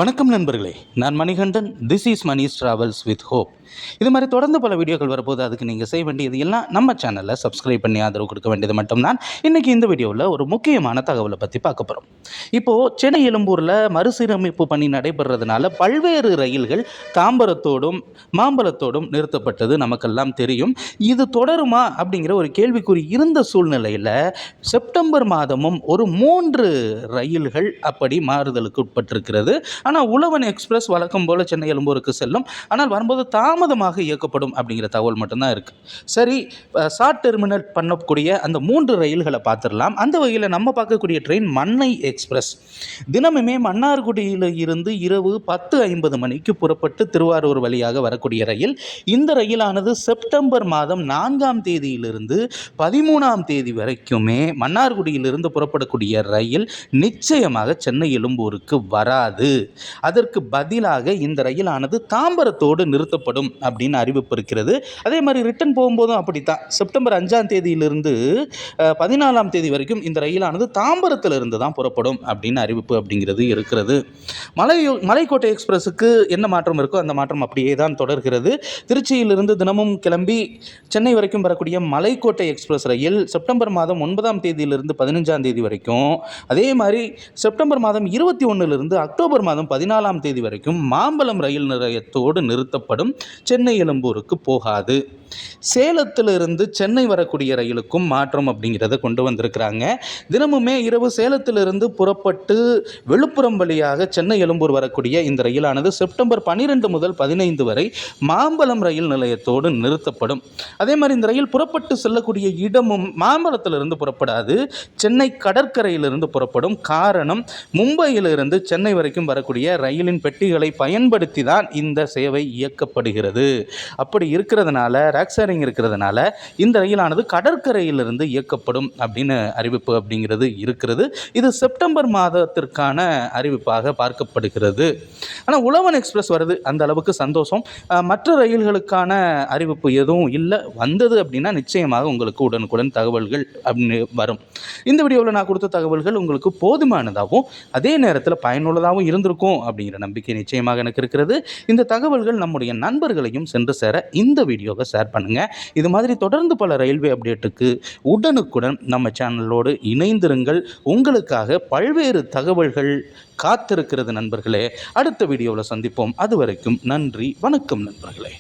வணக்கம் நண்பர்களே, நான் Manikandan. This is Mani's travels with hope. இது மாதிரி தொடர்ந்து பல வீடியோக்கள் வரப்போது. அதுக்கு நீங்கள் செய்ய வேண்டியது எல்லாம் நம்ம சேனலில் சப்ஸ்கிரைப் பண்ணி ஆதரவு கொடுக்க வேண்டியது மட்டும்தான். இன்றைக்கி இந்த வீடியோவில் ஒரு முக்கியமான தகவலை பற்றி பார்க்க போகிறோம். இப்போது சென்னை எழும்பூரில் மறுசீரமைப்பு பணி நடைபெறதுனால பல்வேறு ரயில்கள் தாம்பரத்தோடும் மாம்பலத்தோடும் நிறுத்தப்பட்டது நமக்கெல்லாம் தெரியும். இது தொடருமா அப்படிங்கிற ஒரு கேள்விக்குறி இருந்த சூழ்நிலையில் செப்டம்பர் மாதமும் ஒரு 3 ரயில்கள் அப்படி மாறுதலுக்கு உட்பட்டிருக்கிறது. ஆனால் உழவன் எக்ஸ்பிரஸ் வழக்கம் போல் சென்னை எழும்பூருக்கு செல்லும். ஆனால் வரும்போது தாமதமாக இயக்கப்படும் அப்படிங்கிற தகவல் மட்டும்தான் இருக்குது. சரி, ஷார்ட் டெர்மினேட் பண்ணக்கூடிய அந்த 3 ரயில்களை பார்த்துடலாம். அந்த வகையில் நம்ம பார்க்கக்கூடிய ட்ரெயின் மன்னை எக்ஸ்பிரஸ். தினமுமே மன்னார்குடியில் இருந்து இரவு 10:50 மணிக்கு புறப்பட்டு திருவாரூர் வழியாக வரக்கூடிய ரயில். இந்த ரயிலானது செப்டம்பர் மாதம் 4ஆம் தேதியிலிருந்து 13ஆம் தேதி வரைக்குமே மன்னார்குடியிலிருந்து புறப்படக்கூடிய ரயில் நிச்சயமாக சென்னை எழும்பூருக்கு வராது. அதற்கு பதிலாக இந்த ரயிலானது தாம்பரத்தோடு நிறுத்தப்படும் அப்படின்னு அறிவிப்பு இருக்கிறது. அதே மாதிரி ரிட்டன் போகும்போதும் அப்படித்தான். செப்டம்பர் 5ஆம் தேதியிலிருந்து 14ஆம் தேதி வரைக்கும் இந்த ரயிலானது தாம்பரத்திலிருந்து தான் புறப்படும் அப்படின்னு அறிவிப்பு அப்படிங்கிறது இருக்கிறது. மலைக்கோட்டை எக்ஸ்பிரஸுக்கு என்ன மாற்றம் இருக்கோ அந்த மாற்றம் அப்படியே தான் தொடர்கிறது. திருச்சியிலிருந்து தினமும் கிளம்பி சென்னை வரைக்கும் வரக்கூடிய மலைக்கோட்டை எக்ஸ்பிரஸ் ரயில் செப்டம்பர் மாதம் 9ஆம் தேதியிலிருந்து 15ஆம் தேதி வரைக்கும், அதே மாதிரி செப்டம்பர் மாதம் 21லிருந்து அக்டோபர் மாதம் 14ஆம் தேதி வரைக்கும் மாம்பலம் ரயில் நிலையத்தோடு நிறுத்தப்படும். சென்னை எழும்பூருக்கு போகாது. சேலத்திலிருந்து சென்னை வரக்கூடிய ரயிலுக்கும் மாற்றம் அப்படிங்கிறத கொண்டு வந்திருக்கிறாங்க. தினமுமே இரவு சேலத்திலிருந்து புறப்பட்டு விழுப்புரம் வழியாக சென்னை எழும்பூர் வரக்கூடிய இந்த ரயிலானது செப்டம்பர் 12 முதல் 15 வரை மாம்பலம் ரயில் நிலையத்தோடு நிறுத்தப்படும். அதே மாதிரி இந்த ரயில் புறப்பட்டு செல்லக்கூடிய இடமும் மாம்பலத்திலிருந்து புறப்படாது, சென்னை கடற்கரையிலிருந்து புறப்படும். காரணம், மும்பையிலிருந்து சென்னை வரைக்கும் வரக்கூடிய ரயிலின் பெட்டிகளை பயன்படுத்தி தான் இந்த சேவை இயக்கப்படுகிறது. அப்படி இருக்கிறதுனால ராக்ஸாரிங் இருக்கிறதுனால இந்த ரயிலானது கடற்கரையிலிருந்து இயக்கப்படும் அப்படின்னு அறிவிப்பு அப்படிங்கிறது இருக்கிறது. இது செப்டம்பர் மாதத்திற்கான அறிவிப்பாக பார்க்கப்படுகிறது. ஆனால் உழவன் எக்ஸ்பிரஸ் வருது, அந்த அளவுக்கு சந்தோஷம். மற்ற ரயில்களுக்கான அறிவிப்பு எதுவும் இல்லை. வந்தது அப்படின்னா நிச்சயமாக உங்களுக்கு உடனுக்குடன் தகவல்கள் அப்படின்னு வரும். இந்த வீடியோவில் நான் கொடுத்த தகவல்கள் உங்களுக்கு போதுமானதாகவும் அதே நேரத்தில் பயனுள்ளதாகவும் இருந்திருக்கும் அப்படிங்கிற நம்பிக்கை நிச்சயமாக எனக்கு இருக்கிறது. இந்த தகவல்கள் நம்முடைய நண்பர்களையும் சென்று சேர இந்த வீடியோவை ஷேர் பண்ணுங்கள். இது மாதிரி தொடர்ந்து பல ரயில்வே அப்டேட்டுக்கு உடனுக்குடன் நம்ம சேனலோடு இணைந்திருங்கள். உங்களுக்காக பல்வேறு தகவல்கள் காத்திருக்கிறது நண்பர்களே. அடுத்த வீடியோவில் சந்திப்போம். அதுவரைக்கும் நன்றி, வணக்கம் நண்பர்களே.